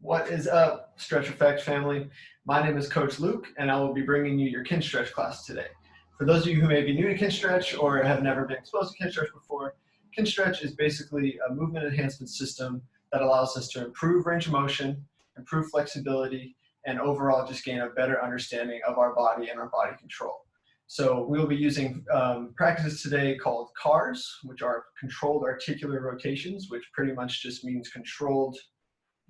What is up, Stretch Effect family? My name is Coach Luke, and I will be bringing you your Kinstretch class today. For those of you who may be new to Kinstretch or have never been exposed to Kinstretch before, Kinstretch is basically a movement enhancement system that allows us to improve range of motion, improve flexibility, and overall just gain a better understanding of our body and our body control. So we will be using practices today called CARs, which are controlled articular rotations, which pretty much just means controlled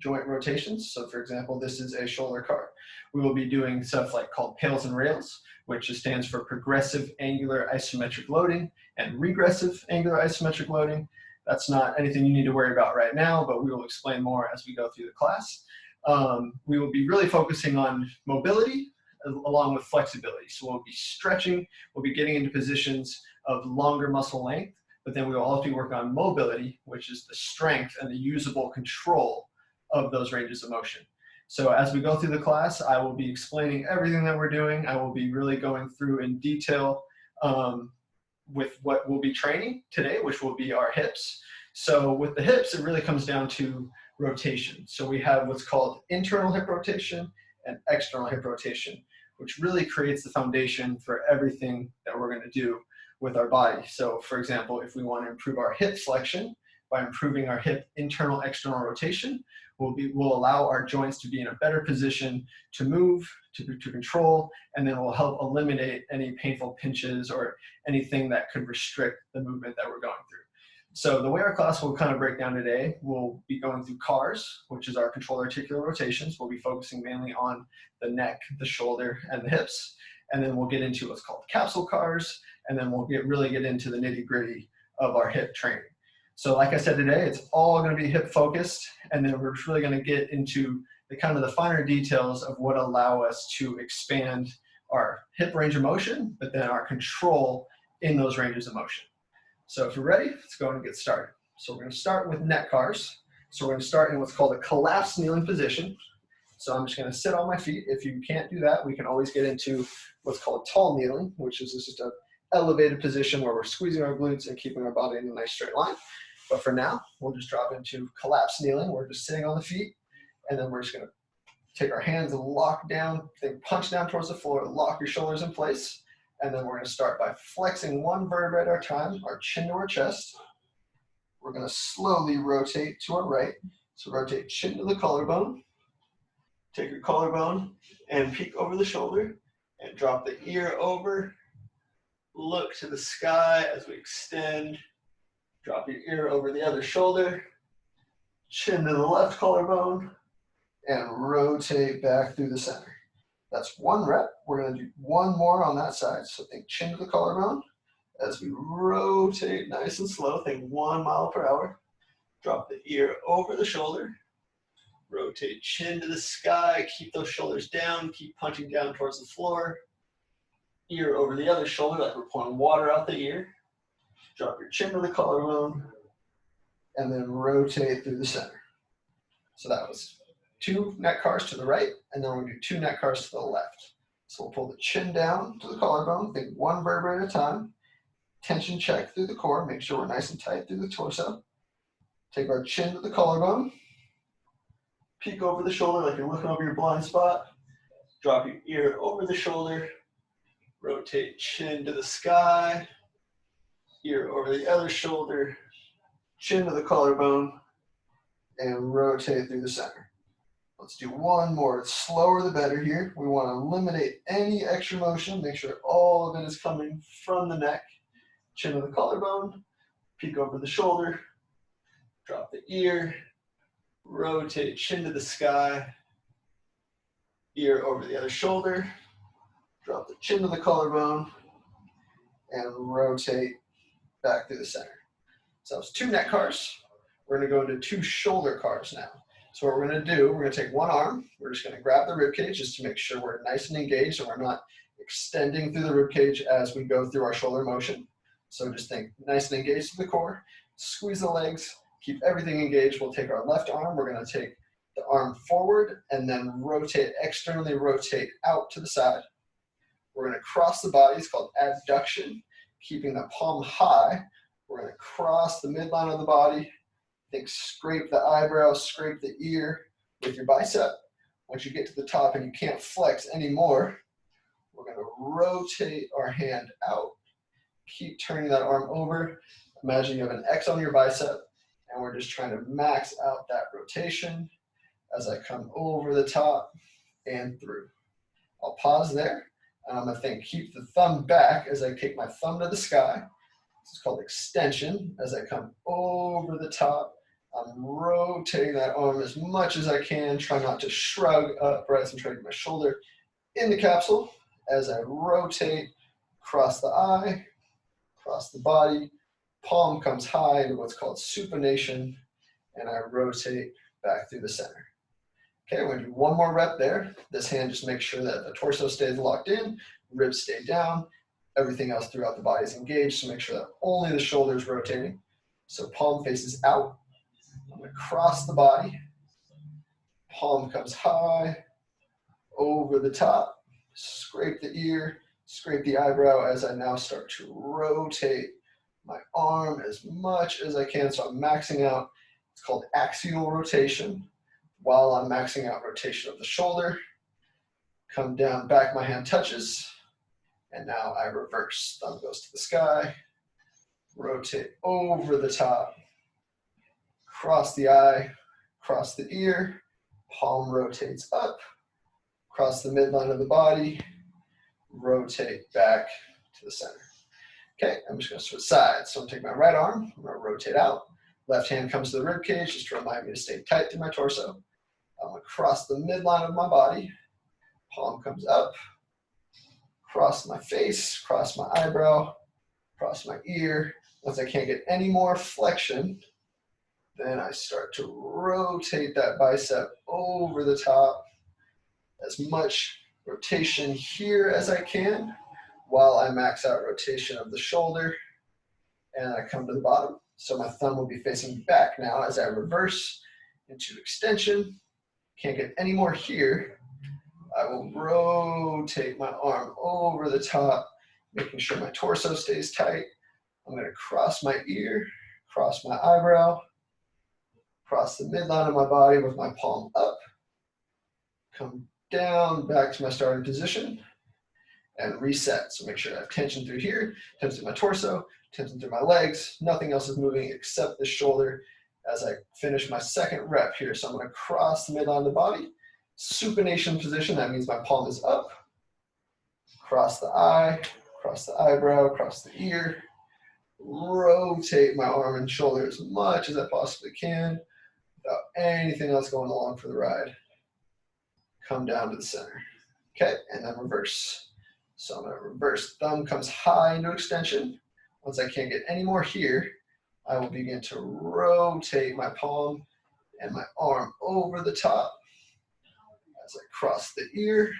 joint rotations. So for example, this is a shoulder car. We will be doing stuff like called pails and rails, which just stands for progressive angular isometric loading and regressive angular isometric loading. That's not anything you need to worry about right now, but we will explain more as we go through the class. We will be really focusing on mobility along with flexibility. So we'll be stretching, we'll be getting into positions of longer muscle length, but then we will also be working on mobility, which is the strength and the usable control of those ranges of motion. So as we go through the class, I will be explaining everything that we're doing. I will be really going through in detail with what we'll be training today, which will be our hips. So with the hips, it really comes down to rotation. So we have what's called internal hip rotation and external hip rotation, which really creates the foundation for everything that we're going to do with our body. So for example, if we want to improve our hip flexion by improving our hip internal external rotation, will allow our joints to be in a better position to move, to control, and then will help eliminate any painful pinches or anything that could restrict the movement that we're going through. So the way our class will kind of break down today, we'll be going through CARs, which is our controlled articular rotations. We'll be focusing mainly on the neck, the shoulder, and the hips. And then we'll get into what's called capsule CARs, and then we'll really get into the nitty-gritty of our hip training. So like I said today, it's all going to be hip focused, and then we're really going to get into the kind of the finer details of what allow us to expand our hip range of motion, but then our control in those ranges of motion. So if you're ready, let's go and get started. So we're going to start with Netcars. So we're going to start in what's called a collapsed kneeling position. So I'm just going to sit on my feet. If you can't do that, we can always get into what's called tall kneeling, which is just an elevated position where we're squeezing our glutes and keeping our body in a nice straight line. But for now, we'll just drop into collapsed kneeling. We're just sitting on the feet, and then we're just going to take our hands and lock down, then punch down towards the floor, lock your shoulders in place, and then we're going to start by flexing one vertebrae at a time, our chin to our chest. We're going to slowly rotate to our right. So rotate chin to the collarbone. Take your collarbone and peek over the shoulder and drop the ear over. Look to the sky as we extend. Drop your ear over the other shoulder, chin to the left collarbone, and rotate back through the center. That's one rep. We're going to do one more on that side. So think chin to the collarbone as we rotate nice and slow. Think 1 mile per hour. Drop the ear over the shoulder. Rotate chin to the sky. Keep those shoulders down. Keep punching down towards the floor. Ear over the other shoulder like we're pouring water out the ear. Drop your chin to the collarbone, and then rotate through the center. So that was 2 Netcars to the right, and then we're going to do 2 Netcars to the left. So we'll pull the chin down to the collarbone, think 1 vertebrae at a time. Tension check through the core, make sure we're nice and tight through the torso. Take our chin to the collarbone. Peek over the shoulder like you're looking over your blind spot. Drop your ear over the shoulder. Rotate chin to the sky. Ear over the other shoulder, chin to the collarbone, and rotate through the center. Let's do one more. It's slower the better here. We want to eliminate any extra motion. Make sure all of it is coming from the neck. Chin to the collarbone, peek over the shoulder, drop the ear, rotate chin to the sky, ear over the other shoulder, drop the chin to the collarbone, and rotate back through the center. So that was 2 Netcars. We're going to go into 2 shoulder cars now. So what we're going to do, we're going to take one arm. We're just going to grab the rib cage just to make sure we're nice and engaged and we're not extending through the rib cage as we go through our shoulder motion. So just think nice and engaged to the core. Squeeze the legs. Keep everything engaged. We'll take our left arm. We're going to take the arm forward and then rotate, externally rotate out to the side. We're going to cross the body. It's called adduction. Keeping the palm high, we're going to cross the midline of the body. Think scrape the eyebrows, scrape the ear, with your bicep. Once you get to the top and you can't flex anymore, we're going to rotate our hand out. Keep turning that arm over. Imagine you have an X on your bicep, and we're just trying to max out that rotation as I come over the top and through. I'll pause there, and I'm going to keep the thumb back as I take my thumb to the sky. This is called extension. As I come over the top, I'm rotating that arm as much as I can. Try not to shrug up, right? So I'm trying to get my shoulder in the capsule as I rotate across the eye, across the body. Palm comes high into what's called supination, and I rotate back through the center. Okay, we're going to do one more rep there. This hand just makes sure that the torso stays locked in, ribs stay down, everything else throughout the body is engaged, so make sure that only the shoulder is rotating. So palm faces out. I'm going to cross the body. Palm comes high, over the top, scrape the ear, scrape the eyebrow as I now start to rotate my arm as much as I can. So I'm maxing out, it's called axial rotation. While I'm maxing out rotation of the shoulder, come down, back my hand touches, and now I reverse. Thumb goes to the sky, rotate over the top, cross the eye, cross the ear, palm rotates up, cross the midline of the body, rotate back to the center. Okay, I'm just going to switch sides. So I'm going to take my right arm, I'm going to rotate out. Left hand comes to the rib cage just to remind me to stay tight through my torso. I'm going to cross the midline of my body. Palm comes up, cross my face, cross my eyebrow, cross my ear. Once I can't get any more flexion, then I start to rotate that bicep over the top. As much rotation here as I can while I max out rotation of the shoulder. And I come to the bottom. So my thumb will be facing back now as I reverse into extension. Can't get any more here. I will rotate my arm over the top, making sure my torso stays tight. I'm going to cross my ear, cross my eyebrow, cross the midline of my body with my palm up, come down, back to my starting position, and reset. So make sure I have tension through here, tension through my torso, tension through my legs. Nothing else is moving except the shoulder as I finish my second rep here. So I'm going to cross the midline of the body, supination position. That means my palm is up. Cross the eye, cross the eyebrow, cross the ear. Rotate my arm and shoulder as much as I possibly can without anything else going along for the ride. Come down to the center. Okay, and then reverse. So I'm going to reverse. Thumb comes high into extension. Once I can't get any more here, I will begin to rotate my palm and my arm over the top. As I cross the ear,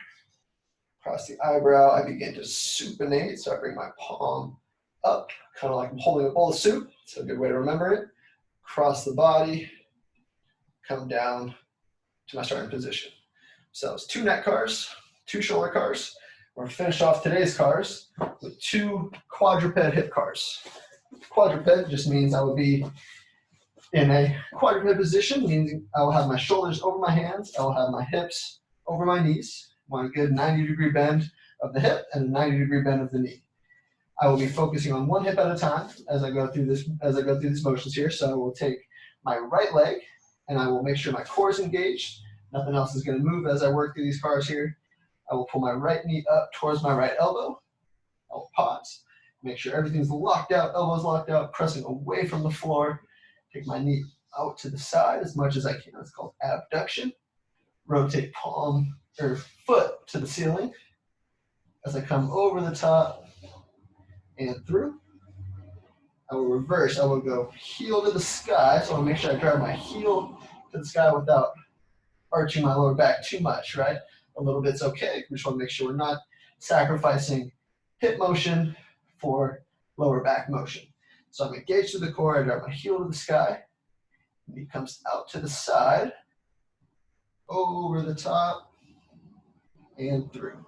cross the eyebrow, I begin to supinate. So I bring my palm up, kind of like I'm holding a bowl of soup. It's a good way to remember it. Cross the body, come down to my starting position. So it's 2 neck cars, 2 shoulder cars. We're going to finish off today's cars with 2 quadruped hip cars. Quadruped just means I will be in a quadruped position, meaning I will have my shoulders over my hands, I will have my hips over my knees, one good 90-degree bend of the hip and a 90-degree bend of the knee. I will be focusing on one hip at a time as I go through these motions here. So I will take my right leg and I will make sure my core is engaged. Nothing else is going to move as I work through these cars here. I will pull my right knee up towards my right elbow. I will pause. Make sure everything's locked out, elbows locked out, pressing away from the floor. Take my knee out to the side as much as I can. It's called abduction. Rotate palm or foot to the ceiling. As I come over the top and through, I will reverse. I will go heel to the sky. So I want to make sure I drive my heel to the sky without arching my lower back too much, right? A little bit's okay. We just want to make sure we're not sacrificing hip motion for lower back motion. So I'm engaged to the core. I drive my heel to the sky. Knee comes out to the side, over the top, and through.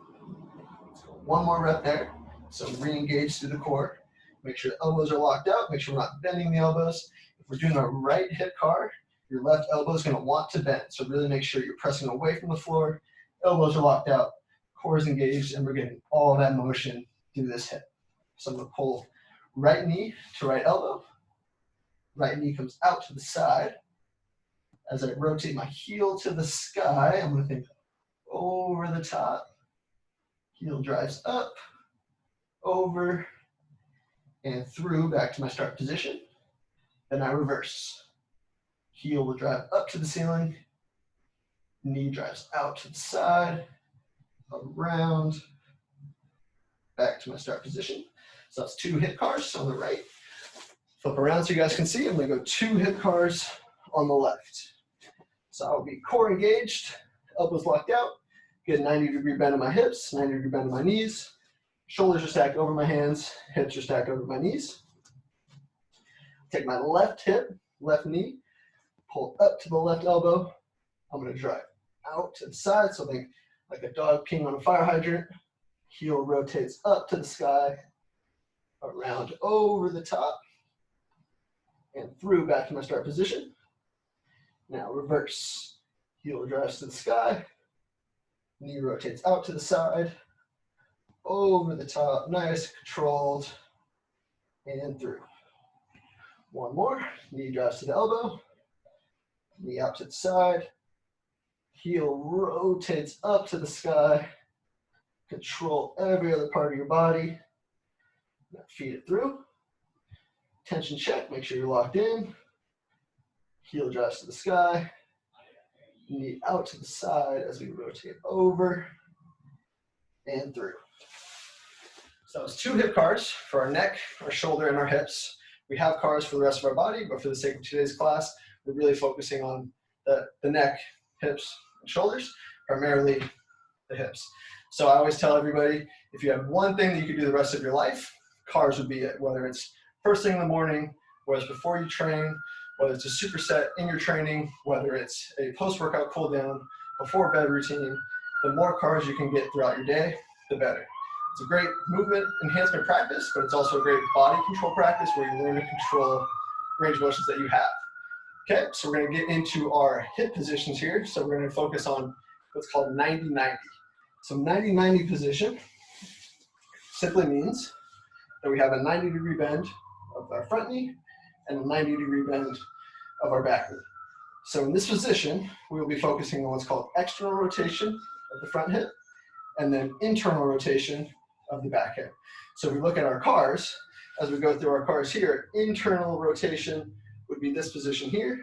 So one more rep there. So re-engage through the core. Make sure the elbows are locked out. Make sure we're not bending the elbows. If we're doing a right hip car, Your left elbow is going to want to bend. So really make sure you're pressing away from the floor. Elbows are locked out. Core is engaged. And we're getting all that motion through this hip. So I'm going to pull right knee to right elbow. Right knee comes out to the side. As I rotate my heel to the sky, I'm going to think over the top. Heel drives up, over, and through back to my start position. Then I reverse. Heel will drive up to the ceiling. Knee drives out to the side, around, back to my start position. So that's 2 hip cars on the right. Flip around so you guys can see. I'm going to go 2 hip cars on the left. So I'll be core engaged, elbows locked out, get a 90-degree bend in my hips, 90-degree bend in my knees. Shoulders are stacked over my hands, hips are stacked over my knees. Take my left hip, left knee, pull up to the left elbow. I'm going to drive out to the side, so think like a dog peeing on a fire hydrant. Heel rotates up to the sky, around over the top, and through back to my start position. Now reverse. Heel drives to the sky, knee rotates out to the side, over the top, nice, controlled, and through. One more, knee drives to the elbow, knee out to the side, heel rotates up to the sky, control every other part of your body, now feed it through, tension check, make sure you're locked in, heel drives to the sky, knee out to the side as we rotate over and through. So it's 2 hip cars for our neck, our shoulder, and our hips. We have cars for the rest of our body, but for the sake of today's class, we're really focusing on the neck, hips, and shoulders, primarily the hips. So I always tell everybody, if you have one thing that you could do the rest of your life, cars would be it. Whether it's first thing in the morning, whether it's before you train, whether it's a superset in your training, whether it's a post-workout cool down, before bed routine, the more cars you can get throughout your day, the better. It's a great movement enhancement practice, but it's also a great body control practice where you learn to control range of motions that you have. Okay, so we're going to get into our hip positions here. So we're going to focus on what's called 90-90. So 90-90 position simply means that we have a 90-degree bend of our front knee and a 90-degree bend of our back knee. So in this position, we will be focusing on what's called external rotation of the front hip and then internal rotation of the back hip. So if we look at our cars, as we go through our cars here, internal rotation would be this position here.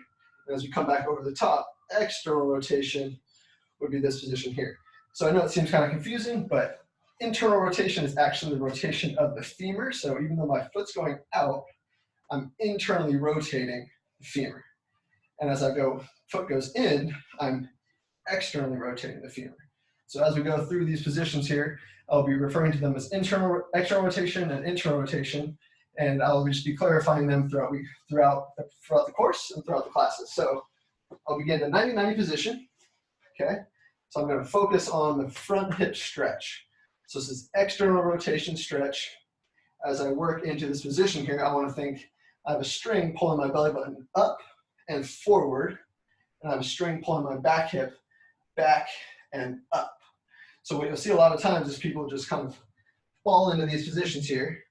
And as we come back over the top, external rotation would be this position here. So I know it seems kind of confusing, but internal rotation is actually the rotation of the femur. So even though my foot's going out, I'm internally rotating the femur. And as I go, foot goes in, I'm externally rotating the femur. So as we go through these positions here, I'll be referring to them as external rotation and internal rotation, and I'll just be clarifying them throughout the course and throughout the classes. So I'll begin the 90-90 position, okay? So I'm going to focus on the front hip stretch. So this is external rotation stretch. As I work into this position here, I want to think I have a string pulling my belly button up and forward, and I have a string pulling my back hip back and up. So what you'll see a lot of times is people just kind of fall into these positions here,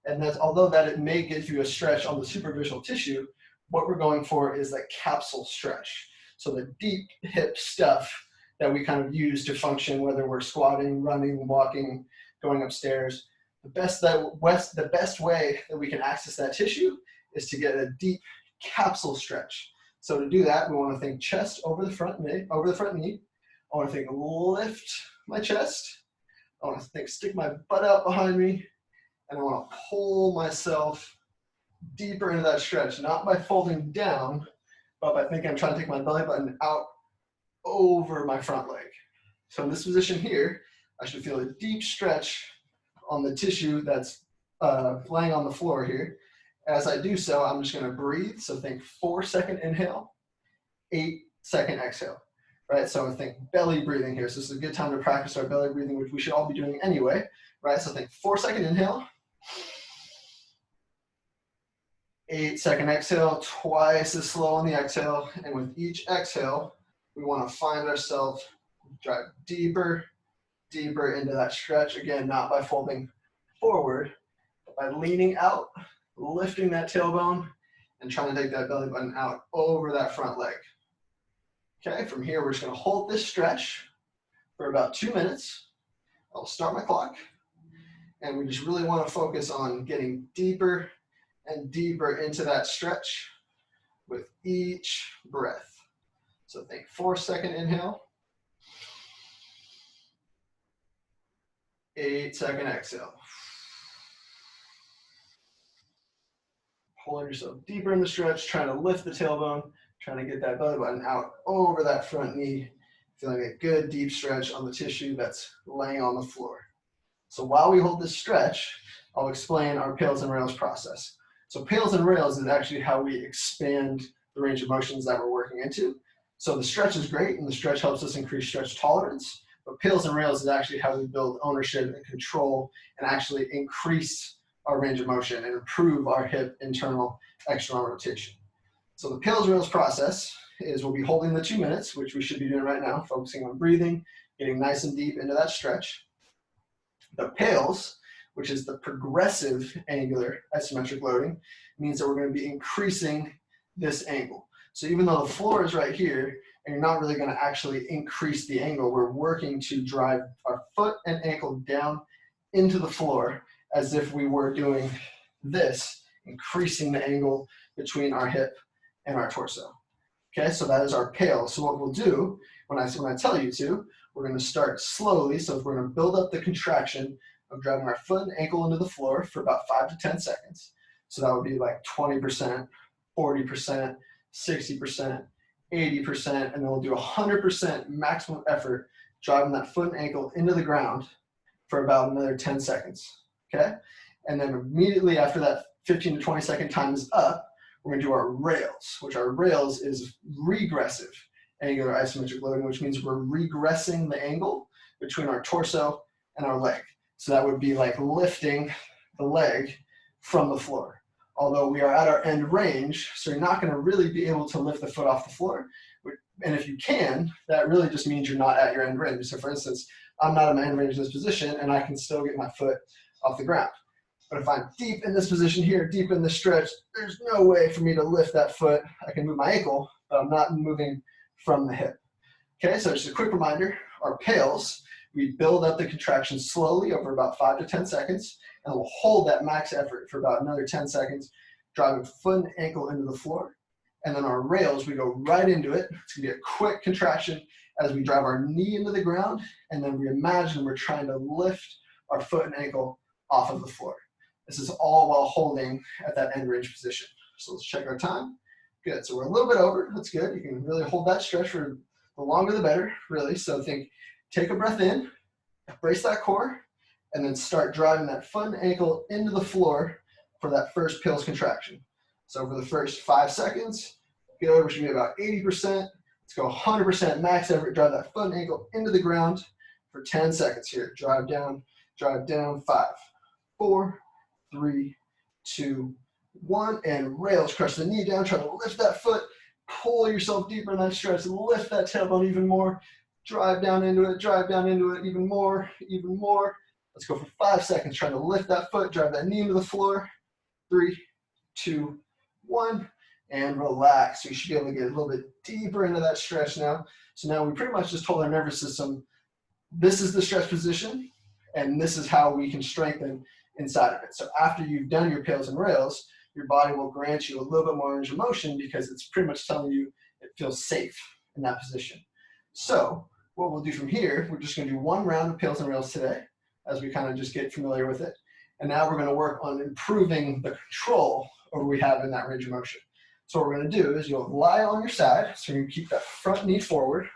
and that's, although that it may give you a stretch on the superficial tissue, what we're going for is that capsule stretch. So the deep hip stuff that we kind of use to function, whether we're squatting, running, walking, going upstairs. The best way that we can access that tissue is to get a deep capsule stretch. So to do that, we want to think chest over the front knee. I want to think lift my chest. I want to think stick my butt out behind me, and I want to pull myself deeper into that stretch, not by folding down, but by thinking I'm trying to take my belly button out over my front leg. So in this position here, I should feel a deep stretch on the tissue that's laying on the floor here. As I do so, I'm just going to breathe. So think 4-second inhale, 8-second exhale. Right, so I think belly breathing here. So this is a good time to practice our belly breathing, which we should all be doing anyway. Right, so think 4-second inhale, 8-second exhale, twice as slow on the exhale. And with each exhale, we want to find ourselves drive deeper, deeper into that stretch. Again, not by folding forward, but by leaning out, lifting that tailbone, and trying to take that belly button out over that front leg. Okay, from here, we're just gonna hold this stretch for about 2 minutes. I'll start my clock. And we just really wanna focus on getting deeper and deeper into that stretch with each breath. So think 4-second inhale, 8-second exhale. Pulling yourself deeper in the stretch, trying to lift the tailbone, trying to get that belly button out over that front knee, feeling a good deep stretch on the tissue that's laying on the floor. So while we hold this stretch, I'll explain our pails and rails process. So pails and rails is actually how we expand the range of motions that we're working into. So the stretch is great, and the stretch helps us increase stretch tolerance, but pails and rails is actually how we build ownership and control and actually increase our range of motion and improve our hip internal external rotation. So the pails and rails process is we'll be holding the 2 minutes, which we should be doing right now, focusing on breathing, getting nice and deep into that stretch. The pails, which is the progressive angular isometric loading, means that we're going to be increasing this angle. So even though the floor is right here, and you're not really going to actually increase the angle, we're working to drive our foot and ankle down into the floor as if we were doing this, increasing the angle between our hip and our torso. Okay, so that is our pail. So what we'll do, when I tell you to, we're going to start slowly. So we're going to build up the contraction of driving our foot and ankle into the floor for about 5 to 10 seconds. So that would be like 20%, 40%, 60%, 80%, and then we'll do 100% maximum effort driving that foot and ankle into the ground for about another 10 seconds. Okay, and then immediately after that 15 to 20 second time is up, we're going to do our rails, which our rails is regressive angular isometric loading, which means we're regressing the angle between our torso and our leg. So that would be like lifting the leg from the floor. Although we are at our end range, so you're not going to really be able to lift the foot off the floor. And if you can, that really just means you're not at your end range. So for instance, I'm not at my end range in this position, and I can still get my foot off the ground. But if I'm deep in this position here, deep in the stretch, there's no way for me to lift that foot. I can move my ankle, but I'm not moving from the hip. Okay, so just a quick reminder, our pails, we build up the contraction slowly over about 5 to 10 seconds, and we'll hold that max effort for about another 10 seconds, driving foot and ankle into the floor. And then our rails, we go right into it. It's gonna be a quick contraction as we drive our knee into the ground, and then we imagine we're trying to lift our foot and ankle off of the floor. This is all while holding at that end range position. So let's check our time. Good, so we're a little bit over, that's good. You can really hold that stretch for the longer the better, really. So take a breath in, brace that core, and then start driving that foot and ankle into the floor for that first pails contraction. So for the first 5 seconds, good, we should be about 80%. Let's go 100% max effort, drive that foot and ankle into the ground for 10 seconds here. Drive down, 5, 4, 3, 2, 1, and rails, crush the knee down, try to lift that foot, pull yourself deeper in that stretch, lift that tailbone even more, drive down into it even more. Let's go for 5 seconds, trying to lift that foot, drive that knee into the floor, 3, 2, 1, and relax. So you should be able to get a little bit deeper into that stretch now. So now we pretty much just told our nervous system, this is the stretch position, and this is how we can strengthen inside of it. So after you've done your pails and rails, your body will grant you a little bit more range of motion because it's pretty much telling you it feels safe in that position. So what we'll do from here, we're just going to do 1 round of pails and rails today as we kind of just get familiar with it. And now we're going to work on improving the control over we have in that range of motion. So what we're going to do is you'll lie on your side. So you're going to keep that front knee forward.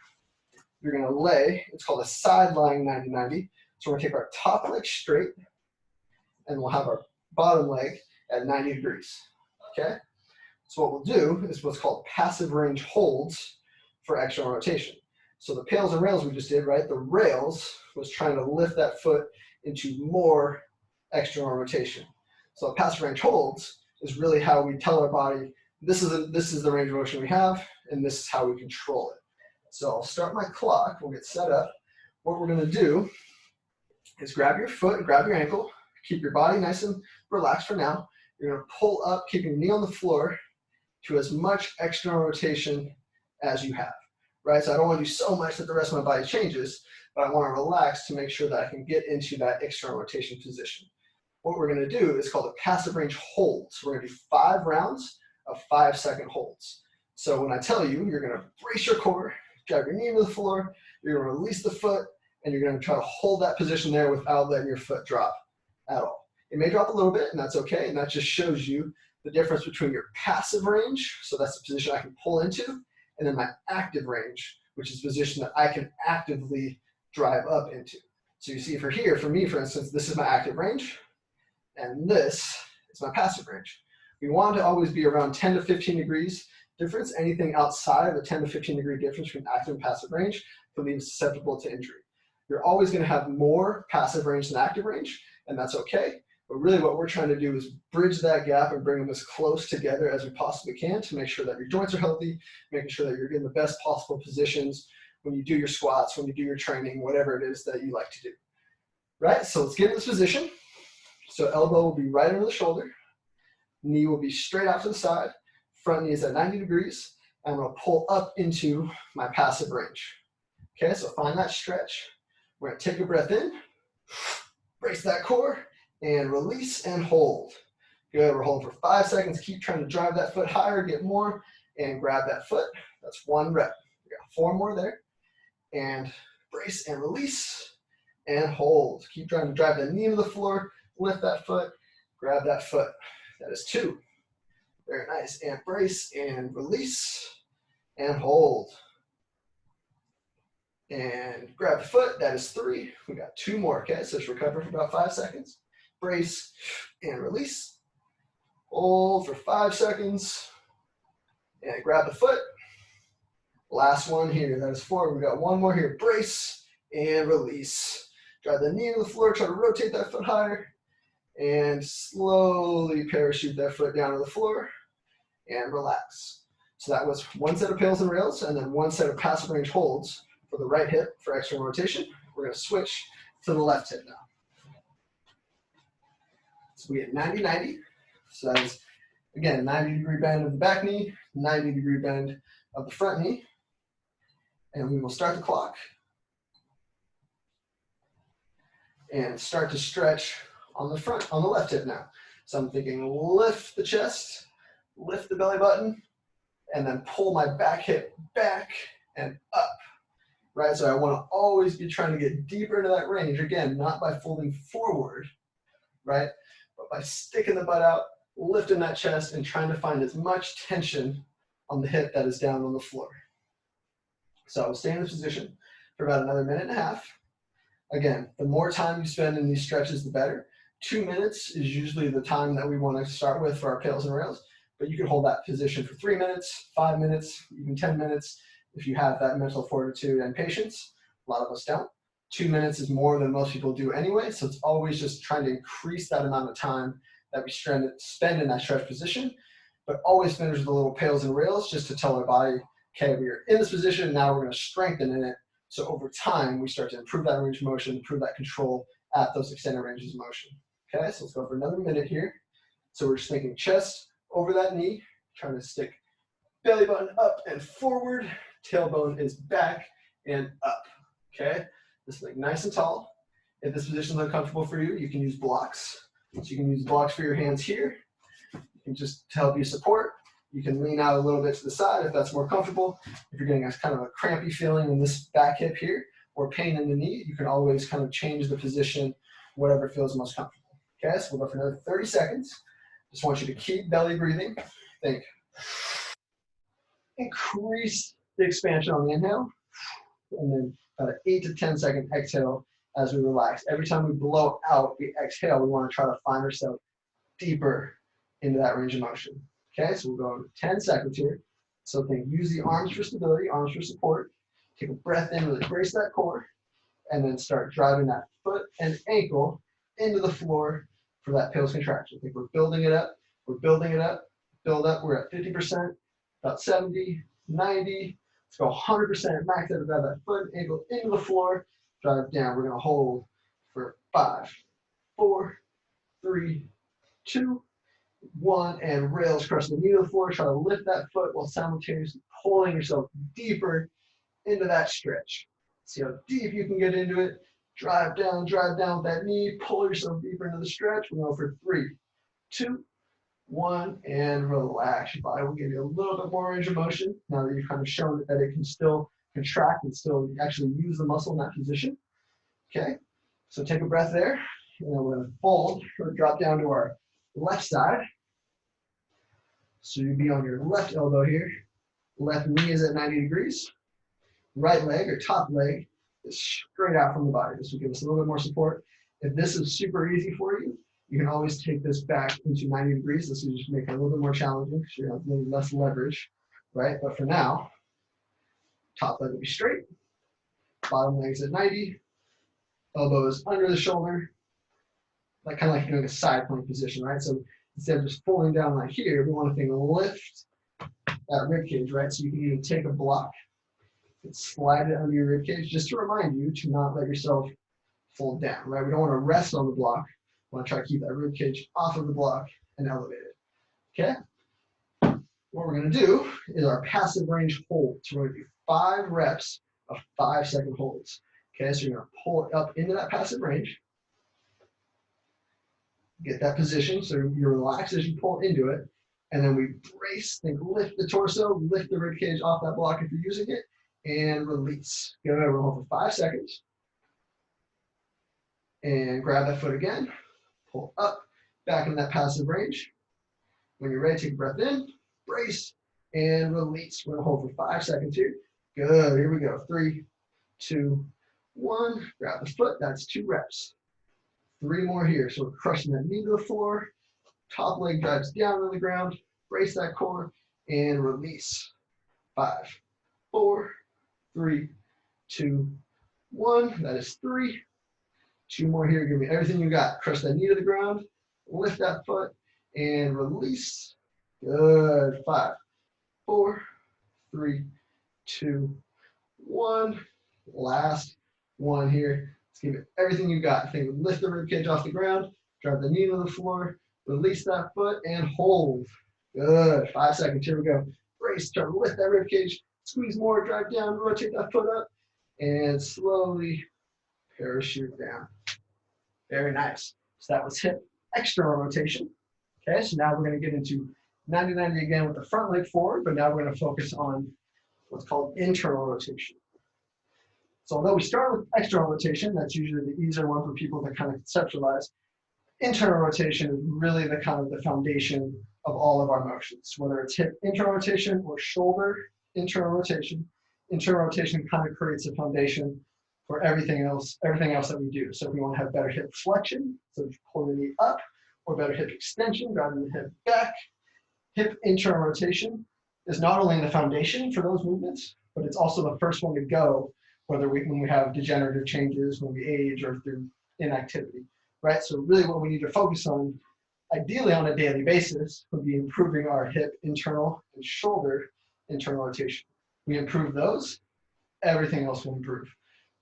You're going to lay, it's called a side lying 90-90. So we're going to take our top leg straight, and we'll have our bottom leg at 90 degrees, okay? So what we'll do is what's called passive range holds for external rotation. So the pails and rails we just did, right? The rails was trying to lift that foot into more external rotation. So passive range holds is really how we tell our body, this is the range of motion we have, and this is how we control it. So I'll start my clock, we'll get set up. What we're gonna do is grab your foot, grab your ankle, keep your body nice and relaxed for now. You're gonna pull up, keeping your knee on the floor to as much external rotation as you have, right? So I don't wanna do so much that the rest of my body changes, but I wanna relax to make sure that I can get into that external rotation position. What we're gonna do is called a passive range hold. So we're gonna do 5 rounds of 5-second holds. So when I tell you, you're gonna brace your core, drive your knee into the floor, you're gonna release the foot, and you're gonna try to hold that position there without letting your foot drop at all. It may drop a little bit, and that's okay, and that just shows you the difference between your passive range, so that's the position I can pull into, and then my active range, which is the position that I can actively drive up into. So you see for here, for me, for instance, this is my active range, and this is my passive range. We want to always be around 10 to 15 degrees difference. Anything outside of the 10 to 15 degree difference between active and passive range can leave susceptible to injury. You're always going to have more passive range than active range, and that's okay. But really what we're trying to do is bridge that gap and bring them as close together as we possibly can to make sure that your joints are healthy, making sure that you're getting the best possible positions when you do your squats, when you do your training, whatever it is that you like to do. Right, so let's get in this position. So elbow will be right under the shoulder, knee will be straight out to the side, front knee is at 90 degrees, and I'm gonna pull up into my passive range. Okay, so find that stretch. We're gonna take a breath in, brace that core, and release and hold. Good, we're holding for 5 seconds. Keep trying to drive that foot higher, get more, and grab that foot. That's 1 rep. We got 4 more there. And brace and release and hold. Keep trying to drive the knee into the floor, lift that foot, grab that foot. That is 2. Very nice. And brace and release and hold. And grab the foot. That is 3. We got 2 more. Okay, so just recover for about 5 seconds. Brace and release. Hold for 5 seconds. And grab the foot. Last one here. That is 4. We got 1 more here. Brace and release. Drive the knee to the floor. Try to rotate that foot higher. And slowly parachute that foot down to the floor. And relax. So that was 1 set of pails and rails, and then 1 set of passive range holds for the right hip for external rotation. We're going to switch to the left hip now. So we get 90-90. So that is, again, 90-degree bend of the back knee, 90-degree bend of the front knee. And we will start the clock. And start to stretch on the front, on the left hip now. So I'm thinking lift the chest, lift the belly button, and then pull my back hip back and up, right? So I want to always be trying to get deeper into that range. Again, not by folding forward, right? But by sticking the butt out, lifting that chest, and trying to find as much tension on the hip that is down on the floor. So I will stay in this position for about another 1.5 minutes. Again, the more time you spend in these stretches, the better. 2 minutes is usually the time that we want to start with for our pails and rails, but you can hold that position for 3 minutes, 5 minutes, even 10 minutes if you have that mental fortitude and patience. A lot of us don't. 2 minutes is more than most people do anyway, so it's always just trying to increase that amount of time that we spend in that stretch position, but always finish with a little pails and rails just to tell our body, okay, we are in this position, now we're going to strengthen in it. So over time, we start to improve that range of motion, improve that control at those extended ranges of motion. Okay, so let's go for another minute here. So we're just thinking chest over that knee, trying to stick belly button up and forward, tailbone is back and up. Okay, this is nice and tall. If this position is uncomfortable for you, you can use blocks. So you can use blocks for your hands here. You can just to help you support. You can lean out a little bit to the side if that's more comfortable. If you're getting a kind of a crampy feeling in this back hip here or pain in the knee, you can always kind of change the position, whatever feels most comfortable. Okay, so we'll go for another 30 seconds. Just want you to keep belly breathing. Think. Increase the expansion on the inhale, and then about an 8 to 10 second exhale as we relax. Every time we blow out the exhale, we want to try to find ourselves deeper into that range of motion. Okay, so we'll go 10 seconds here. So think, use the arms for stability, arms for support. Take a breath in, really brace that core, and then start driving that foot and ankle into the floor for that pails contraction. I think we're building it up. We're building it up, build up, we're at 50%, about 70, 90, let's go 100%, max out, grab that foot, ankle into the floor, drive down. We're gonna hold for 5, 4, 3, 2, 1, and rails crush the knee to the floor. Try to lift that foot while simultaneously pulling yourself deeper into that stretch. See how deep you can get into it. Drive down with that knee, pull yourself deeper into the stretch. We'll go for 3, 2, 1, and relax. Your body will give you a little bit more range of motion now that you've kind of shown that it can still contract and still actually use the muscle in that position. Okay, so take a breath there, and then we're going to fold or drop down to our left side. So you'd be on your left elbow here. Left knee is at 90 degrees. Right leg or top leg is straight out from the body. This will give us a little bit more support. If this is super easy for you, you can always take this back into 90 degrees. This will just make it a little bit more challenging because you have a little less leverage, right? But for now, top leg will be straight. Bottom leg's at 90. Elbow is under the shoulder. Like kind of like doing a side plank position, right? So instead of just pulling down like here, we want to lift that rib cage, right? So you can even take a block and slide it under your rib cage, just to remind you to not let yourself fold down, right? We don't want to rest on the block. We want to try to keep that rib cage off of the block and elevate it. Okay? What we're going to do is our passive range holds. We're going to do 5 reps of 5-second holds. Okay, so you're going to pull it up into that passive range. Get that position so you relax as you pull into it. And then we brace, think lift the torso, lift the rib cage off that block if you're using it, and release. Go ahead, we'll hold for 5 seconds. And grab that foot again. Pull up, back in that passive range. When you're ready, take a breath in, brace, and release. We're gonna hold for 5 seconds here. Good, here we go. 3, 2, 1. Grab the foot, that's 2 reps. 3 more here. So we're crushing that knee to the floor. Top leg drives down on the ground. Brace that core and release. 5, 4, 3, 2, 1. That is 3. 2 more here. Give me everything you got. Crush that knee to the ground. Lift that foot and release. Good. 5, 4, 3, 2, 1. Last one here. Let's give it everything you got. Think lift the rib cage off the ground. Drive the knee to the floor. Release that foot and hold. Good. 5 seconds. Here we go. Brace. Try to lift that rib cage. Squeeze more. Drive down. Rotate that foot up. And slowly parachute down. Very nice. So that was hip external rotation. Okay, so now we're going to get into 90-90 again with the front leg forward, but now we're going to focus on what's called internal rotation. So although we start with external rotation, that's usually the easier one for people to kind of conceptualize. Internal rotation is really the kind of the foundation of all of our motions, whether it's hip internal rotation or shoulder internal rotation. Internal rotation kind of creates a foundation for everything else that we do. So if we want to have better hip flexion, so pulling the knee up, or better hip extension, driving the hip back, hip internal rotation is not only the foundation for those movements, but it's also the first one to go, when we have degenerative changes, when we age, or through inactivity, right? So really what we need to focus on, ideally on a daily basis, would be improving our hip internal and shoulder internal rotation. We improve those, everything else will improve,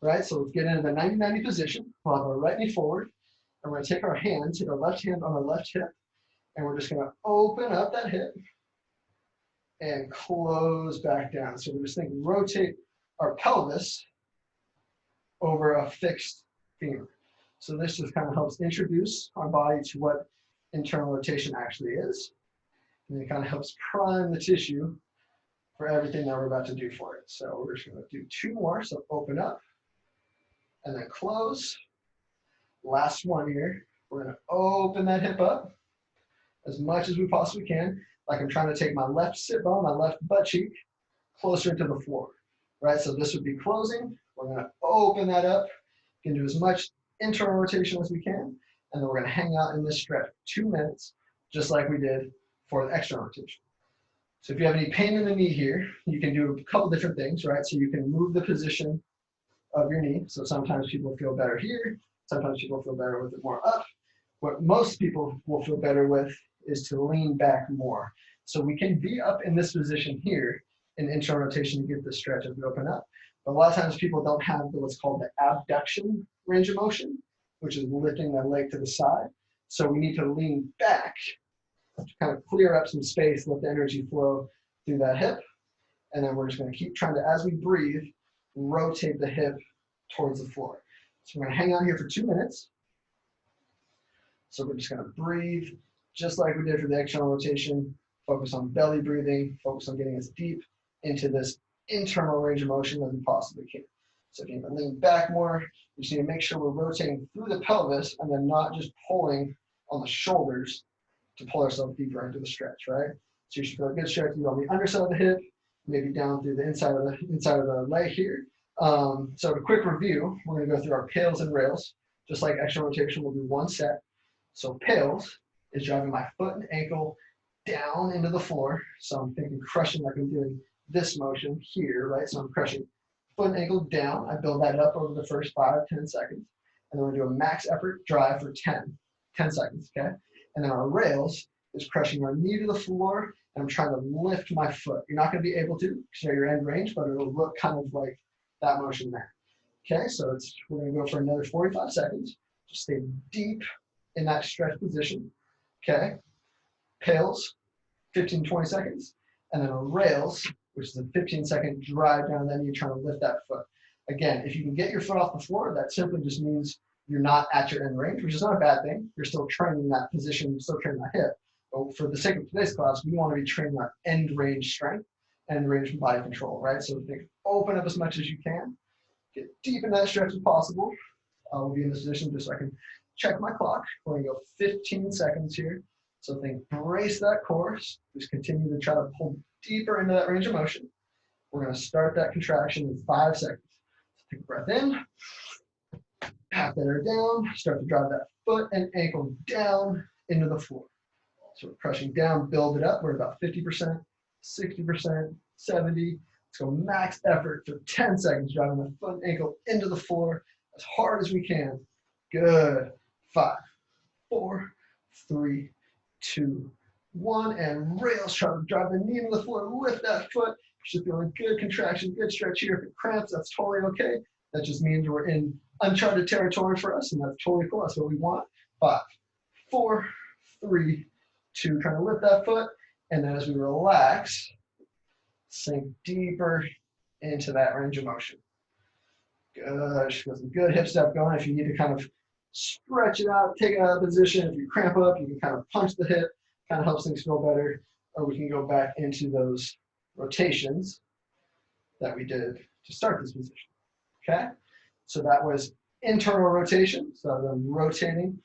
right? So let's get into the 90-90 position. We'll have our right knee forward, and we're gonna take our hands, hit our left hand on our left hip, and we're just gonna open up that hip and close back down. So we're just thinking rotate our pelvis over a fixed femur. So this just kind of helps introduce our body to what internal rotation actually is. And it kind of helps prime the tissue for everything that we're about to do for it. So we're just going to do 2 more. So open up and then close. Last one here. We're going to open that hip up as much as we possibly can. Like I'm trying to take my left sit bone, my left butt cheek closer to the floor, right? So this would be closing. We're going to open that up. We can do as much internal rotation as we can. And then we're going to hang out in this stretch 2 minutes, just like we did for the external rotation. So if you have any pain in the knee here, you can do a couple different things, right? So you can move the position of your knee. So sometimes people feel better here. Sometimes people feel better with it more up. What most people will feel better with is to lean back more. So we can be up in this position here in internal rotation to get the stretch as we open up. But a lot of times people don't have what's called the abduction range of motion, which is lifting that leg to the side. So we need to lean back to kind of clear up some space, let the energy flow through that hip. And then we're just going to keep trying to, as we breathe, rotate the hip towards the floor. So we're going to hang out here for 2 minutes. So we're just going to breathe just like we did for the external rotation. Focus on belly breathing, focus on getting as deep into this internal range of motion as we possibly can. So if you can lean back more, you just need to make sure we're rotating through the pelvis and then not just pulling on the shoulders to pull ourselves deeper into the stretch, right? So you should feel a good stretch on the underside of the hip, maybe down through the inside of the leg here. So a quick review, we're going to go through our pails and rails. Just like external rotation, we'll do 1 set. So pails is driving my foot and ankle down into the floor. So I'm thinking crushing like I'm doing this motion here, right? So I'm crushing foot and ankle down. I build that up over the first 5-10 seconds. And then we're going to do a max effort drive for 10 seconds, okay? And then our rails is crushing our knee to the floor, and I'm trying to lift my foot. You're not going to be able to because you're at your end range, but it'll look kind of like that motion there. Okay, so we're going to go for another 45 seconds. Just stay deep in that stretch position. Okay, pails, 15-20 seconds. And then our rails, which is a 15-second drive down, and then you're trying to lift that foot. Again, if you can get your foot off the floor, that simply just means you're not at your end range, which is not a bad thing. You're still training that position, you're still training that hip. But for the sake of today's class, we want to be training our end range strength, end range body control, right? So think open up as much as you can, get deep in that stretch as possible. I'll be in this position just so I can check my clock. We're going to go 15 seconds here. So think brace that core, just continue to try to pull deeper into that range of motion. We're going to start that contraction in 5 seconds. So take a breath in. Half that air down, start to drive that foot and ankle down into the floor. So we're crushing down, build it up. We're at about 50%, 60%, 70. Let's go max effort for 10 seconds, driving the foot and ankle into the floor as hard as we can. Good. 5, 4, 3, 2, 1. And rails, try to drive the knee into the floor, lift that foot. Should feel a good contraction, good stretch here. If it cramps, that's totally okay. That just means we're in uncharted territory for us, and that's totally cool. That's what we want. 5, 4, 3, 2. Trying to lift that foot, and then as we relax, sink deeper into that range of motion. Good. Just got some good hip step going. If you need to kind of stretch it out, take it out of position. If you cramp up, you can kind of punch the hip. Kind of helps things feel better. Or we can go back into those rotations that we did to start this position. Okay? So that was internal rotation. So I'm rotating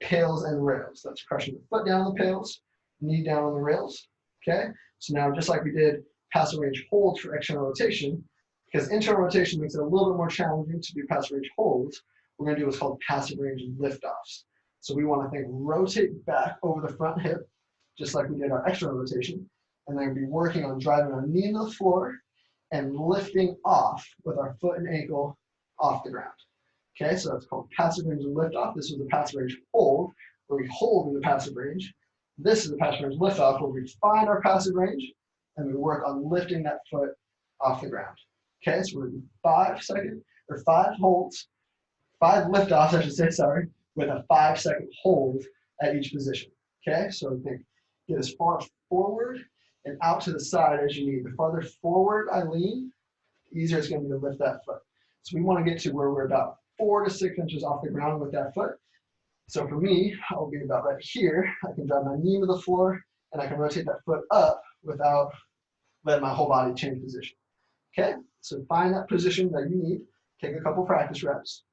pails and rails. That's crushing the foot down on the pails, knee down on the rails. Okay? So now just like we did passive range holds for external rotation, because internal rotation makes it a little bit more challenging to do passive range holds, we're going to do what's called passive range liftoffs. So we want to think rotate back over the front hip, just like we did our external rotation, and then be working on driving our knee into the floor and lifting off with our foot and ankle off the ground. Okay, so that's called passive range liftoff. This is the passive range hold, where we hold in the passive range. This is the passive range liftoff, where we find our passive range and we work on lifting that foot off the ground. Okay, so we're going to do 5 holds, 5 liftoffs, I should say, sorry, with a 5-second hold at each position. Okay, so think get as far forward and out to the side as you need. The farther forward I lean, the easier it's going to be to lift that foot. So we want to get to where we're about 4 to 6 inches off the ground with that foot. So for me, I'll be about right here. I can drive my knee to the floor, and I can rotate that foot up without letting my whole body change position. Okay, so find that position that you need. Take a couple practice reps.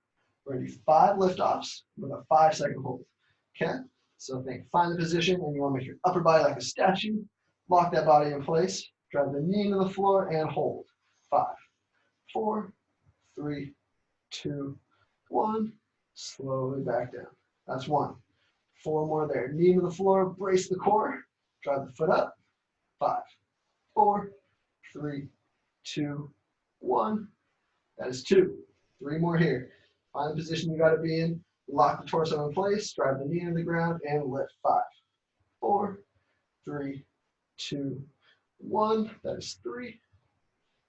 We're going to do 5 liftoffs with a 5-second hold. Okay, so find the position, and you want to make your upper body like a statue. Lock that body in place. Drive the knee into the floor and hold. 5, 4, 3, 2, 1. Slowly back down. That's 1. 4 more there. Knee into the floor. Brace the core. Drive the foot up. 5, 4, 3, 2, 1. That is 2. 3 more here. Find the position you got to be in. Lock the torso in place. Drive the knee into the ground and lift. 5, 4, 3, 2, 1. That is 3.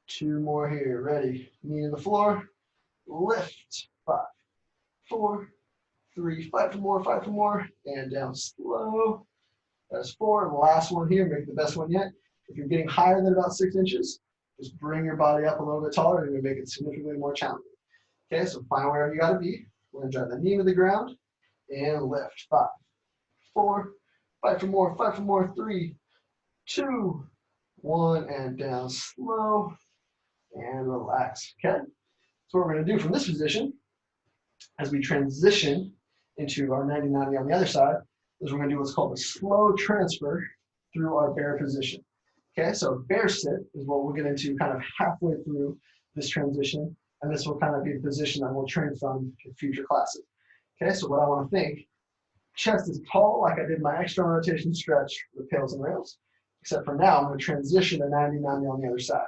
2 more here. Ready. Knee to the floor. Lift. 5, 4, 3, 5 for more, 5 for more. And down slow. That's 4. The last one here. Make it the best one yet. If you're getting higher than about 6 inches, just bring your body up a little bit taller and you're going to make it significantly more challenging. Okay, so find wherever you got to be. We're going to drive the knee to the ground and lift. 5, 4, 5 for more, 5 for more. 3, 2, 1, and down slow and relax. Okay, so what we're going to do from this position as we transition into our 90-90 on the other side is we're going to do what's called a slow transfer through our bear position. Okay, so bear sit is what we'll get into kind of halfway through this transition, and this will kind of be the position that we'll train from in future classes. Okay, so what I want to think, chest is tall like I did my external rotation stretch with tails and rails, except for now I'm going to transition to 90-90 on the other side.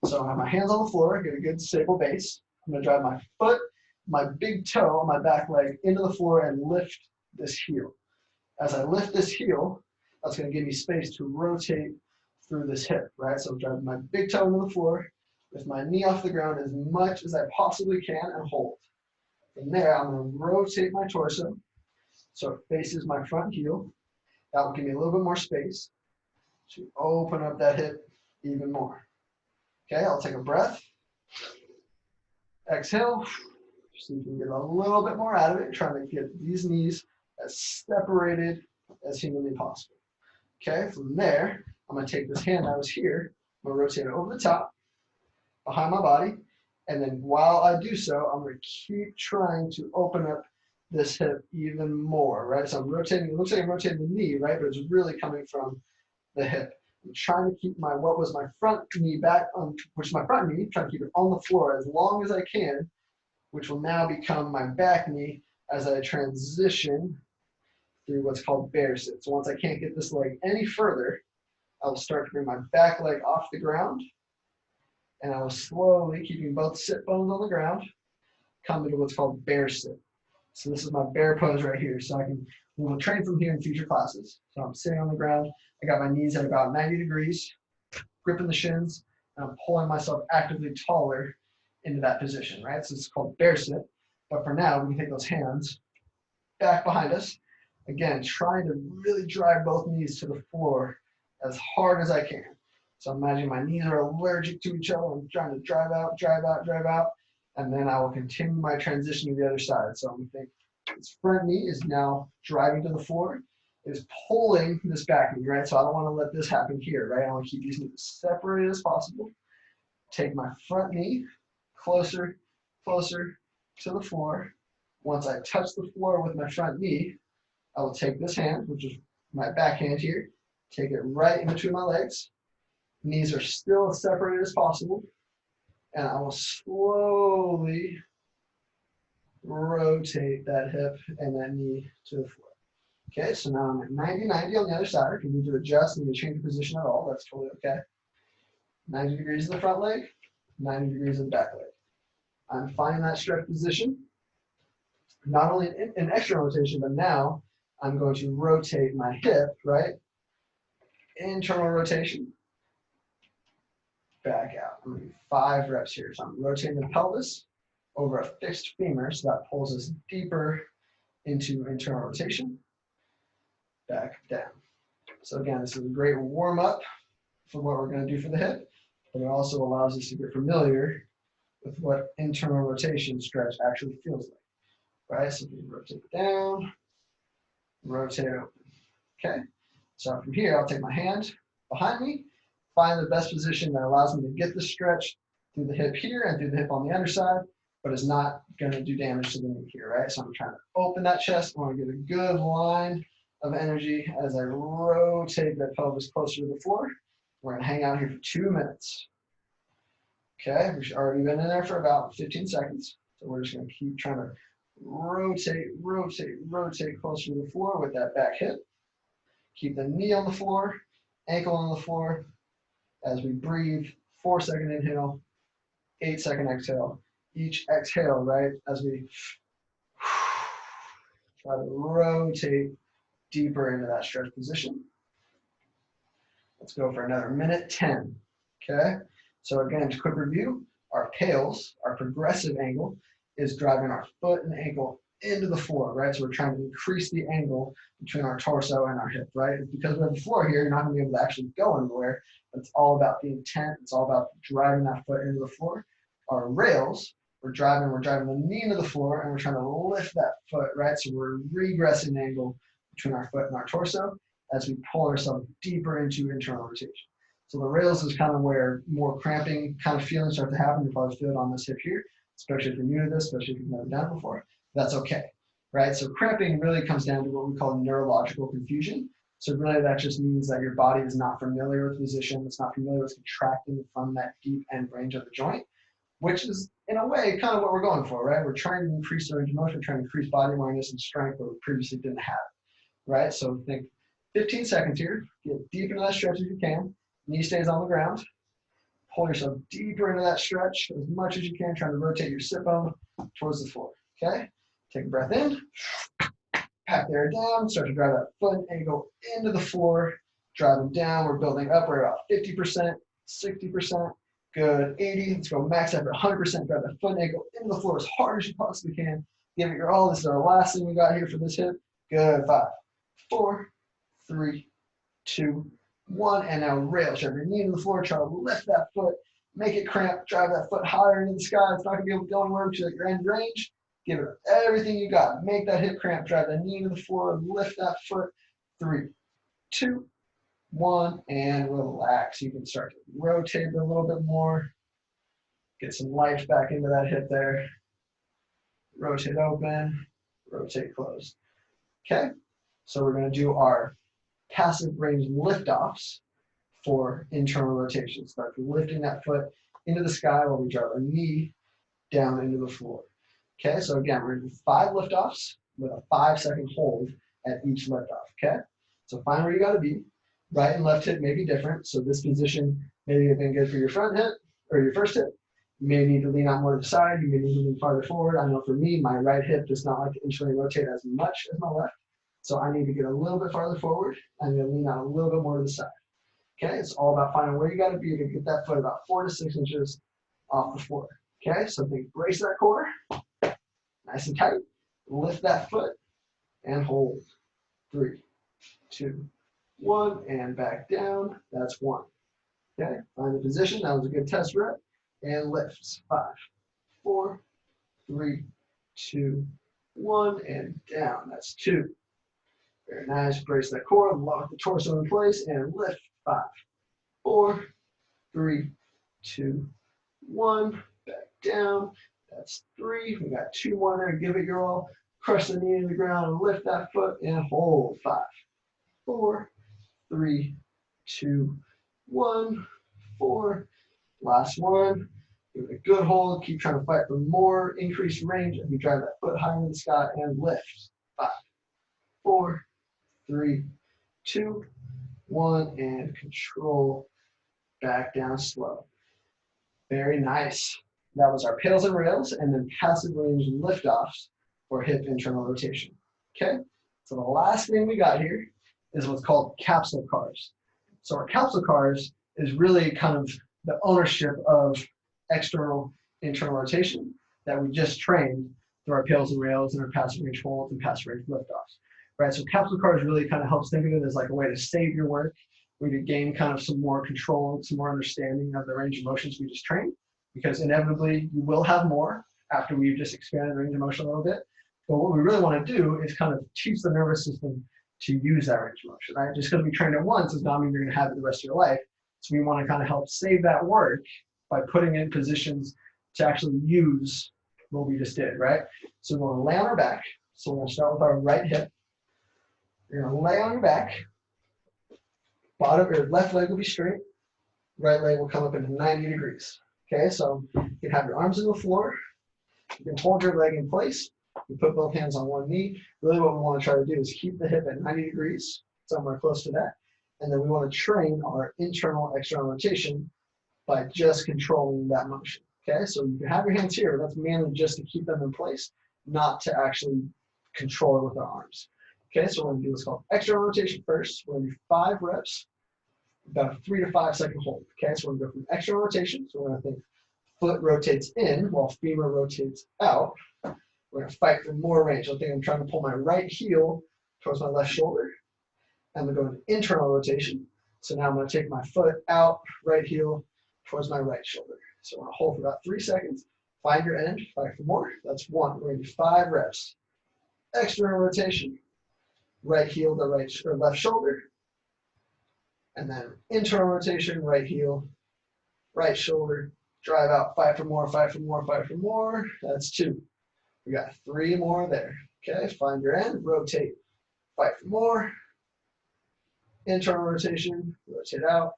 So I have my hands on the floor, get a good stable base. I'm going to drive my foot, my big toe, my back leg into the floor and lift this heel. As I lift this heel, that's going to give me space to rotate through this hip, right? So I'm driving my big toe into the floor with my knee off the ground as much as I possibly can and hold. From there, I'm going to rotate my torso so it faces my front heel. That will give me a little bit more space to open up that hip even more. Okay, I'll take a breath. Exhale. See if you can get a little bit more out of it. Trying to get these knees as separated as humanly possible. Okay, from there, I'm going to take this hand that was here, I'm going to rotate it over the top, behind my body, and then while I do so, I'm going to keep trying to open up this hip even more, right? So I'm rotating, it looks like I'm rotating the knee, right? But it's really coming from the hip. I'm trying to keep what was my front knee back on, which is my front knee, trying to keep it on the floor as long as I can, which will now become my back knee as I transition through what's called bear sit. So once I can't get this leg any further, I will start to bring my back leg off the ground, and I will slowly, keeping both sit bones on the ground, come into what's called bear sit. So this is my bear pose right here. So we will train from here in future classes. So I'm sitting on the ground. I got my knees at about 90 degrees, gripping the shins, and I'm pulling myself actively taller into that position, right? So it's called bear sit. But for now, we can take those hands back behind us. Again, trying to really drive both knees to the floor as hard as I can. So imagine my knees are allergic to each other. I'm trying to drive out, drive out, drive out. And then I will continue my transition to the other side. So I'm going to think this front knee is now driving to the floor, is pulling this back knee, right? So I don't want to let this happen here, right? I want to keep these knees separated as possible. Take my front knee closer, closer to the floor. Once I touch the floor with my front knee, I will take this hand, which is my back hand here, take it right in between my legs. Knees are still as separated as possible. And I will slowly rotate that hip and that knee to the floor. Okay, so now I'm at 90-90 on the other side. If you need to adjust, need to change your position at all, that's totally okay. 90 degrees in the front leg, 90 degrees in the back leg. I'm finding that stretch position. Not only in external rotation, but now I'm going to rotate my hip, right? Internal rotation. Back out. I'm going to do 5 reps here. So I'm rotating the pelvis over a fixed femur, so that pulls us deeper into internal rotation. Back down. So again, this is a great warm-up for what we're going to do for the hip, but it also allows us to get familiar with what internal rotation stretch actually feels like. Right? So we rotate down, rotate open. Okay? So from here, I'll take my hand behind me, find the best position that allows me to get the stretch through the hip here and through the hip on the other side, but is not going to do damage to the knee here, right? So I'm trying to open that chest. I want to get a good line of energy as I rotate that pelvis closer to the floor. We're going to hang out here for 2 minutes. Okay, we've already been in there for about 15 seconds. So we're just going to keep trying to rotate, rotate, rotate closer to the floor with that back hip. Keep the knee on the floor, ankle on the floor. As we breathe, 4-second inhale, 8-second exhale. Each exhale, right, as we try to rotate deeper into that stretch position. Let's go for another minute 10. Okay, so again, to quick review, our PALS, our progressive angle, is driving our foot and ankle into the floor, right? So we're trying to increase the angle between our torso and our hip, right? Because we have the floor here, you're not going to be able to actually go anywhere. It's all about the intent. It's all about driving that foot into the floor. Our rails, we're driving the knee into the floor, and we're trying to lift that foot, right? So we're regressing the angle between our foot and our torso as we pull ourselves deeper into internal rotation. So the rails is kind of where more cramping kind of feelings start to happen. You probably feel it on this hip here, especially if you're new to this, especially if you've never done it before. That's okay, right? So cramping really comes down to what we call neurological confusion. So really that just means that your body is not familiar with position. It's not familiar with contracting from that deep end range of the joint, which is in a way kind of what we're going for, right? We're trying to increase the range of motion, we're trying to increase body awareness and strength that we previously didn't have, right? So think 15 seconds here, get deep into that stretch as you can. Knee stays on the ground. Pull yourself deeper into that stretch as much as you can, trying to rotate your sit bone towards the floor, okay? Take a breath in, pack the air down, start to drive that foot and ankle into the floor, drive them down. We're building up, we're about 50%, 60%, good, 80, let's go max effort, 100%, drive that foot and ankle into the floor as hard as you possibly can. Give it your all. This is our last thing we got here for this hip. Good, 5, 4, 3, 2, 1, and now rail. Shove your knee into the floor, try to lift that foot, make it cramp, drive that foot higher into the sky. It's not going to be able to go anywhere until your end range. Give it everything you got. Make that hip cramp, drive that knee into the floor, and lift that foot. 3, 2, 1, and relax. You can start to rotate it a little bit more. Get some life back into that hip there. Rotate open, rotate closed. Okay, so we're going to do our passive range liftoffs for internal rotation. Start lifting that foot into the sky while we drive our knee down into the floor. Okay, so again, we're going to do 5 liftoffs with a 5-second hold at each liftoff. Okay, so find where you got to be. Right and left hip may be different. So this position may have been good for your front hip or your first hip. You may need to lean out more to the side. You may need to lean farther forward. I know for me, my right hip does not like to internally rotate as much as my left. So I need to get a little bit farther forward. I'm going to lean out a little bit more to the side. Okay, it's all about finding where you got to be to get that foot about 4 to 6 inches off the floor. Okay, so think brace that core, nice and tight. Lift that foot and hold. 3, 2, 1, and back down. That's 1. Okay, find the position. That was a good test rep. And lifts. 5, 4, 3, 2, 1, and down. That's 2. Very nice. Brace that core, lock the torso in place, and lift. 5, 4, 3, 2, 1. Back down. That's 3. We got 2 more there. Give it your all. Crush the knee into the ground and lift that foot and hold. 5, 4, 3, 2, 1, 4. Last one. Give it a good hold. Keep trying to fight for more increased range as you drive that foot higher in the sky and lift. 5, 4, 3, 2, 1, and control. Back down slow. Very nice. That was our pails and rails, and then passive range liftoffs for hip internal rotation. Okay, so the last thing we got here is what's called capsule cars. So our capsule cars is really kind of the ownership of external internal rotation that we just trained through our pails and rails and our passive range holds and passive range liftoffs. Right, so capsule cars really kind of helps think of it as like a way to save your work, we could gain kind of some more control, some more understanding of the range of motions we just trained, because inevitably you will have more after we've just expanded the range of motion a little bit. But what we really want to do is kind of teach the nervous system to use that range of motion, right? Just because we trained it once does not mean you're going to have it the rest of your life. So we want to kind of help save that work by putting in positions to actually use what we just did, right? So we want to lay on our back. So we're going to start with our right hip. You're going to lay on your back. Bottom or left leg will be straight. Right leg will come up into 90 degrees. Okay, so you can have your arms on the floor. You can hold your leg in place. You put both hands on one knee. Really what we want to try to do is keep the hip at 90 degrees, somewhere close to that. And then we want to train our internal, external rotation by just controlling that motion. Okay, so you can have your hands here, but that's mainly just to keep them in place, not to actually control it with our arms. Okay, so we're going to do what's called external rotation first. We're going to do 5 reps about a 3 to 5 second hold. Okay, so we're gonna go from external rotation. So we're gonna think foot rotates in while femur rotates out. We're gonna fight for more range. I think I'm trying to pull my right heel towards my left shoulder. I'm gonna go into internal rotation. So now I'm gonna take my foot out, right heel towards my right shoulder. So we're gonna hold for about 3 seconds. Find your end, fight for more. That's 1. We're gonna do 5 reps. External rotation. Right heel to right or left shoulder. And then internal rotation, right heel, right shoulder. Drive out, fight for more, fight for more, fight for more. That's 2. We got 3 more there. Okay, find your end, rotate, fight for more. Internal rotation, rotate out,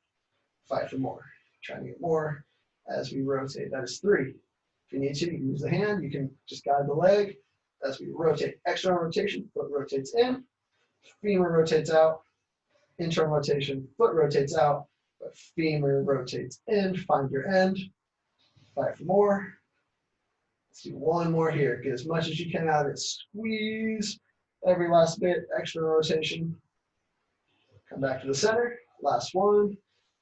fight for more. Trying to get more as we rotate. That is 3. If you need to, you can use the hand. You can just guide the leg as we rotate. External rotation, foot rotates in, femur rotates out. Internal rotation, foot rotates out, but femur rotates in. Find your end, fight for more. Let's do 1 more here. Get as much as you can out of it. Squeeze every last bit. External rotation. Come back to the center. Last one.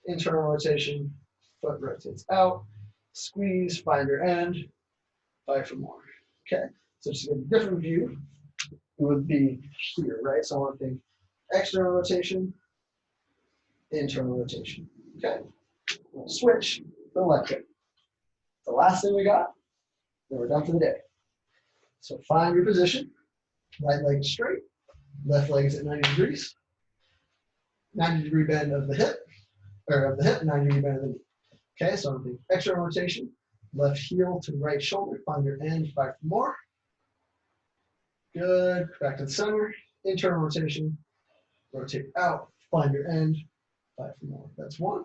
Internal rotation. Foot rotates out. Squeeze. Find your end. Fight for more. Okay. So just to get a different view, it would be here, right? So I want to think external rotation, internal rotation. Okay. We'll switch the left hip. The last thing we got. Then we're done for the day. So find your position. Right leg straight. Left leg is at 90 degrees. 90-degree bend of the hip, 90-degree bend of the knee. Okay, so I'm thinking external rotation. Left heel to right shoulder. Find your end, fight for more. Good. Back to the center. Internal rotation. Rotate out. Find your end, fight for more. That's 1.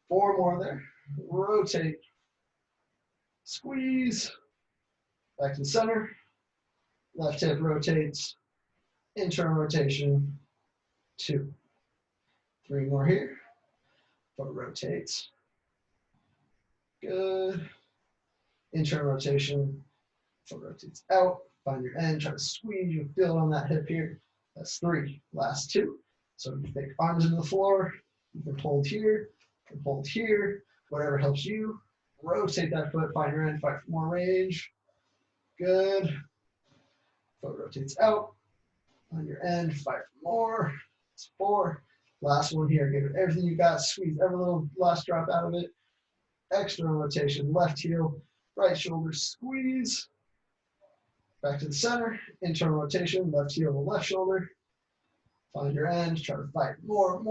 4 more there. Rotate. Squeeze. Back to the center. Left hip rotates. Internal rotation. 2. 3 more here. Foot rotates. Good. Internal rotation. Foot rotates out. Find your end. Try to squeeze. You feel it on that hip here. That's 3. Last 2. So you take arms into the floor. You can hold here. You can hold here. Whatever helps you. Rotate that foot. Find your end. Fight for more range. Good. Foot rotates out. On your end, fight for more. It's 4. Last one here. Give it everything you got. Squeeze every little last drop out of it. External rotation. Left heel, right shoulder. Squeeze. Back to the center. Internal rotation. Left heel to left shoulder. Find your end. Try to fight more.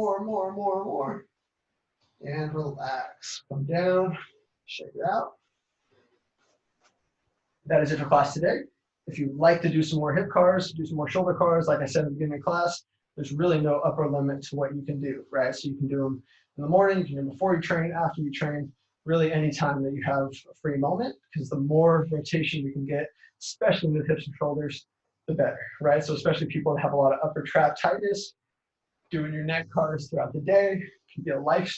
And relax. Come down. Shake it out. That is it for class today. If you'd like to do some more hip cars, do some more shoulder cars, like I said at the beginning of class, there's really no upper limit to what you can do, right? So you can do them in the morning, you can do them before you train, after you train, really any time that you have a free moment, because the more rotation you can get, especially with hips and shoulders, the better, right? So especially people that have a lot of upper trap tightness, doing your Netcars throughout the day can be a life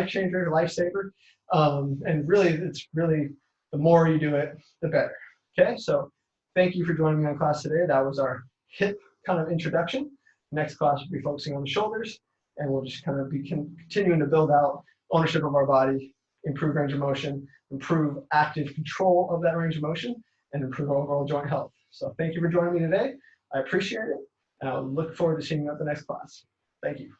changer, lifesaver. And really, it's really, the more you do it, the better. Okay, so thank you for joining me on class today. That was our hip kind of introduction. Next class will be focusing on the shoulders, and we'll just kind of be continuing to build out ownership of our body, improve range of motion, improve active control of that range of motion, and improve overall joint health. So thank you for joining me today. I appreciate it, and I look forward to seeing you at the next class. Thank you.